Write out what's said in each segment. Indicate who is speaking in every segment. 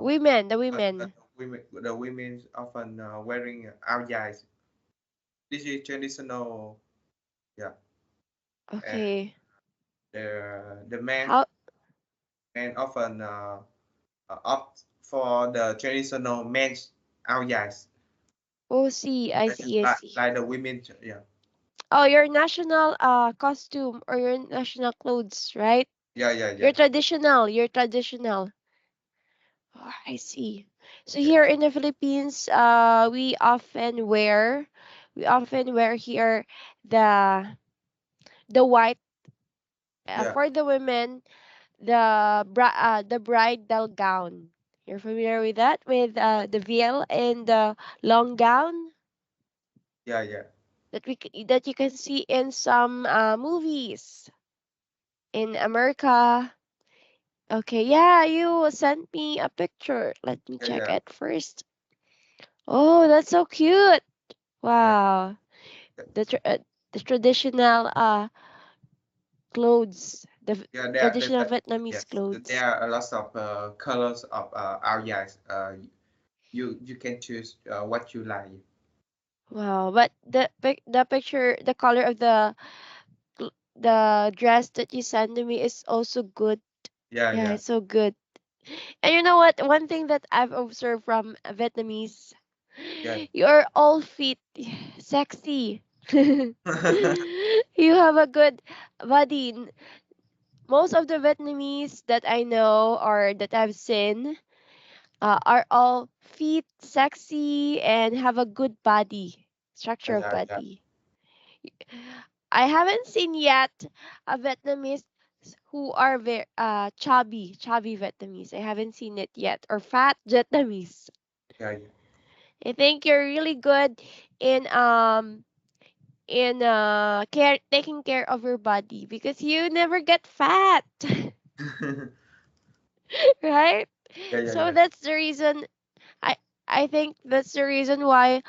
Speaker 1: Women, the
Speaker 2: The
Speaker 1: women.
Speaker 2: women often wearing áo dài. This is traditional, yeah. And
Speaker 1: Okay.
Speaker 2: the
Speaker 1: How?
Speaker 2: men often opt for the traditional men's áo dài.
Speaker 1: Oh, see, I
Speaker 2: That is
Speaker 1: see, I see.
Speaker 2: like the women, yeah,
Speaker 1: Oh, your national costume or your national clothes, right?
Speaker 2: yeah,
Speaker 1: You're traditional. Oh, I see. So
Speaker 2: yeah,
Speaker 1: here in the Philippines, we often wear here the the white
Speaker 2: yeah.
Speaker 1: for the women, the bridal gown. You're familiar with that, with the veil and the long gown
Speaker 2: Yeah.
Speaker 1: that you can see in some movies in America. Okay, yeah, you sent me a picture. Let me check
Speaker 2: Yeah.
Speaker 1: it first. Oh, that's so cute.
Speaker 2: Yeah.
Speaker 1: Wow. The the traditional clothes,
Speaker 2: Yeah,
Speaker 1: traditional Vietnamese
Speaker 2: yes, there
Speaker 1: clothes.
Speaker 2: are a lot of colors of áo dài. You can choose what you like.
Speaker 1: Wow, but the picture, the color of the dress that you sent to me is also good. Yeah,
Speaker 2: Yeah.
Speaker 1: it's so good. And you know what? One thing that I've observed from Vietnamese,
Speaker 2: Yeah.
Speaker 1: you're all fit, sexy. You have a good body. Most of the Vietnamese that I know or that I've seen are all fit, sexy, and have a good body, structure of
Speaker 2: Yeah.
Speaker 1: body. I haven't seen yet a Vietnamese who are very chubby Vietnamese. I haven't seen it yet, or fat Vietnamese.
Speaker 2: Yeah.
Speaker 1: I think you're really good in care taking care of your body because you never get fat,
Speaker 2: Yeah.
Speaker 1: right? So
Speaker 2: Yeah.
Speaker 1: that's the reason I I think that's the reason why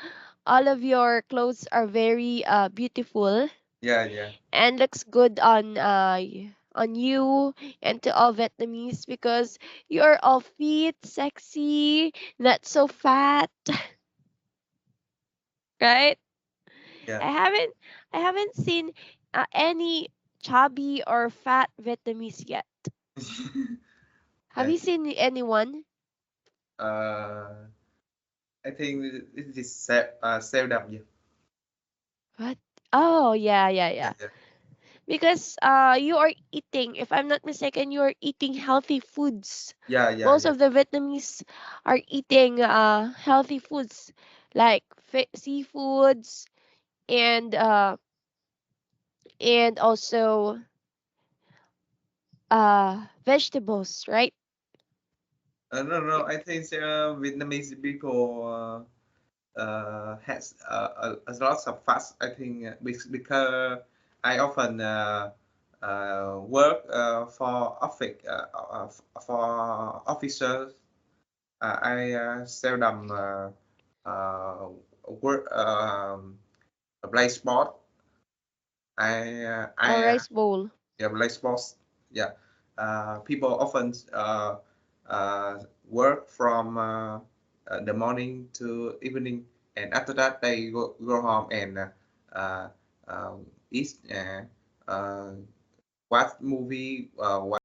Speaker 1: all of your clothes are very beautiful
Speaker 2: Yeah.
Speaker 1: and looks good on you and to all Vietnamese because you're all fit, sexy, not so fat, right?
Speaker 2: Yeah.
Speaker 1: I haven't I haven't seen any chubby or fat Vietnamese yet. Have
Speaker 2: Yeah.
Speaker 1: you seen anyone?
Speaker 2: Uh, I think it is seldom. Yeah.
Speaker 1: What? Oh, yeah, yeah,
Speaker 2: Yeah.
Speaker 1: yeah. Because you are eating, if I'm not mistaken, you are eating healthy foods. Most
Speaker 2: Yeah.
Speaker 1: of the Vietnamese are eating healthy foods like seafoods and also vegetables, right?
Speaker 2: No. I think Vietnamese people has a lot of fast. I think because I often work for office for officers. I seldom uh, work play sport.
Speaker 1: A
Speaker 2: I
Speaker 1: rice bowl.
Speaker 2: yeah, play sports. Yeah, people often uh, work from the morning to evening, and after that they go home and uh, eat, uh, watch movie, watch